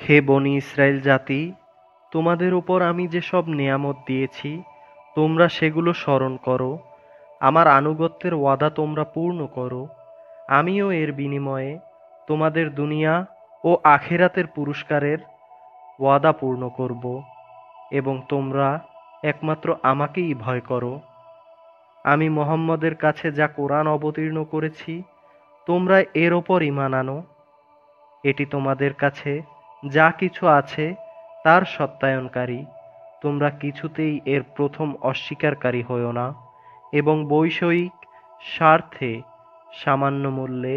হে বনী ইসরাইল জাতি, তোমাদের উপর আমি যেসব নেয়ামত দিয়েছি তোমরা সেগুলো স্মরণ করো। আমার আনুগত্যের ওয়াদা তোমরা পূর্ণ করো। আমিও এর বিনিময়ে তোমাদের দুনিয়া ও আখিরাতের পুরস্কারের ওয়াদা পূর্ণ করব, এবং তোমরা একমাত্র আমাকেই ভয় করো। আমি মুহাম্মদের কাছে যা কোরআন অবতীর্ণ করেছি তোমরা এর ওপর ঈমান আনো। এটি তোমাদের কাছে যা কিছু আছে তার সত্যায়নকারী। তোমরা কিছুতেই এর প্রথম অস্বীকারী হয়ো না, এবং বৈষয়িক স্বার্থে সামান্য মূল্যে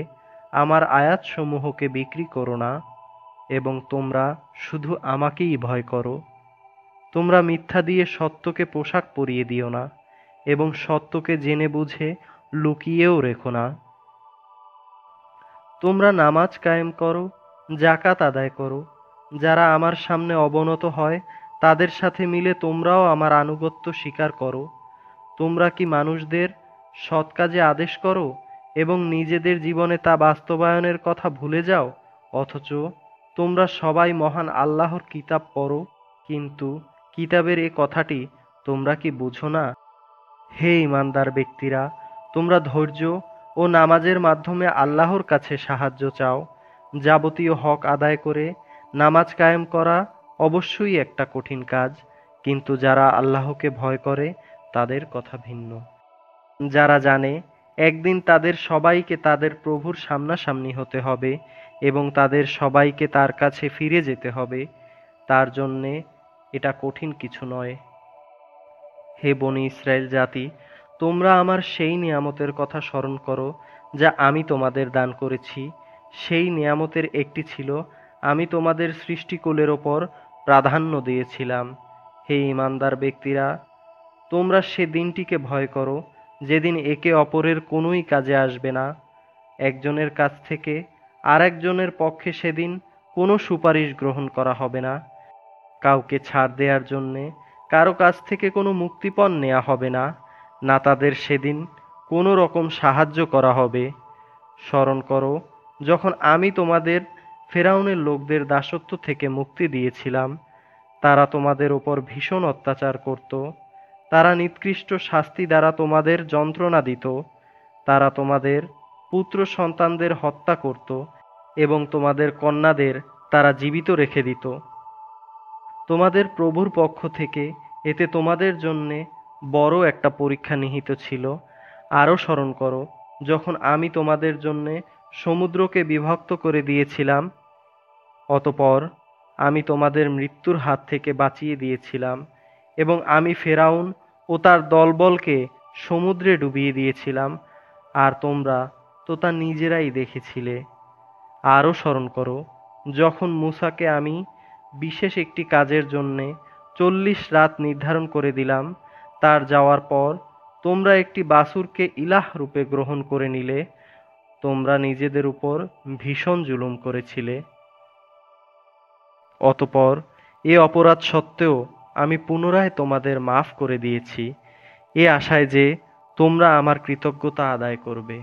আমার আয়াতসমূহকে বিক্রি করো না, এবং তোমরা শুধু আমাকেই ভয় করো। তোমরা মিথ্যা দিয়ে সত্যকে পোশাক পরিয়ে দিও না, এবং সত্যকে জেনে বুঝে লুকিয়েও রেখো না। তোমরা নামাজ কায়েম করো, যাকাত আদায় করো। যারা আমার সামনে অবনত হয় তাদের সাথে মিলে তোমরাও আমার আনুগত্য স্বীকার করো। তোমরা কি মানুষদের সৎ কাজে আদেশ করো এবং নিজেদের জীবনে তা বাস্তবায়নের কথা ভুলে যাও, অথচ তোমরা সবাই মহান আল্লাহর কিতাব পড়ো, কিন্তু কিতাবের এ কথাটি তোমরা কি বুঝো না? হে ঈমানদার ব্যক্তিরা, তোমরা ধৈর্য ও নামাজের মাধ্যমে আল্লাহর কাছে সাহায্য চাও। যাবতীয় হক আদায় করে নামাজ কায়েম করা অবশ্যই একটা কঠিন কাজ, কিন্তু যারা আল্লাহকে ভয় করে তাদের কথা ভিন্ন। যারা জানে একদিন তাদের সবাইকে তাদের প্রভুর সামনাসামনি হতে হবে এবং তাদের সবাইকে তার কাছে ফিরে যেতে হবে, তার জন্যে এটা কঠিন কিছু নয়। হে বনী ইসরাইল জাতি, তোমরা আমার সেই নিয়ামতের কথা স্মরণ করো যা আমি তোমাদের দান করেছি। সেই নিয়ামতের একটি ছিল আমি তোমাদের সৃষ্টিকুলের ওপর প্রাধান্য দিয়েছিলাম। হে ঈমানদার ব্যক্তিরা, তোমরা সে দিনটিকে ভয় করো যেদিন একে অপরের কোনোই কাজে আসবে না। একজনের কাছ থেকে আরেকজনের পক্ষে সেদিন কোনো সুপারিশ গ্রহণ করা হবে না। কাউকে ছাড় দেওয়ার জন্যে কারো কাছ থেকে কোনো মুক্তিপণ নেওয়া হবে না, না তাদের সেদিন কোনো রকম সাহায্য করা হবে। স্মরণ করো যখন আমি তোমাদের ফেরাউনের লোকদের দাসত্ব থেকে মুক্তি দিয়েছিলাম। তারা তোমাদের ওপর ভীষণ অত্যাচার করত। তারা নিকৃষ্ট শাস্তি দ্বারা তোমাদের যন্ত্রণা দিত। তারা তোমাদের পুত্র সন্তানদের হত্যা করত এবং তোমাদের কন্যাদের তারা জীবিত রেখে দিত। তোমাদের প্রভুর পক্ষ থেকে এতে তোমাদের জন্যে বড় একটা পরীক্ষা নিহিত ছিল। আরও স্মরণ করো যখন আমি তোমাদের জন্যে সমুদ্রকে বিভক্ত করে দিয়েছিলাম, অতঃপর আমি তোমাদের মৃত্যুর হাত থেকে বাঁচিয়ে দিয়েছিলাম, এবং আমি ফেরাউন ও তার দলবলকে সমুদ্রে ডুবিয়ে দিয়েছিলাম, আর তোমরা তো তা নিজেরাই দেখেছিলে। আরও স্মরণ করো যখন মূসাকে আমি বিশেষ একটি কাজের জন্যে 40 রাত নির্ধারণ করে দিলাম। তার যাওয়ার পর তোমরা একটি বাছুরকে ইলাহ রূপে গ্রহণ করে নিলে। তোমরা নিজেদের উপর ভীষণ জুলুম করেছিলে। অতঃপর এ অপরাধ সত্ত্বেও আমি পুনরায় তোমাদের মাফ করে দিয়েছি, এ আশায় যে তোমরা আমার কৃতজ্ঞতা আদায় করবে।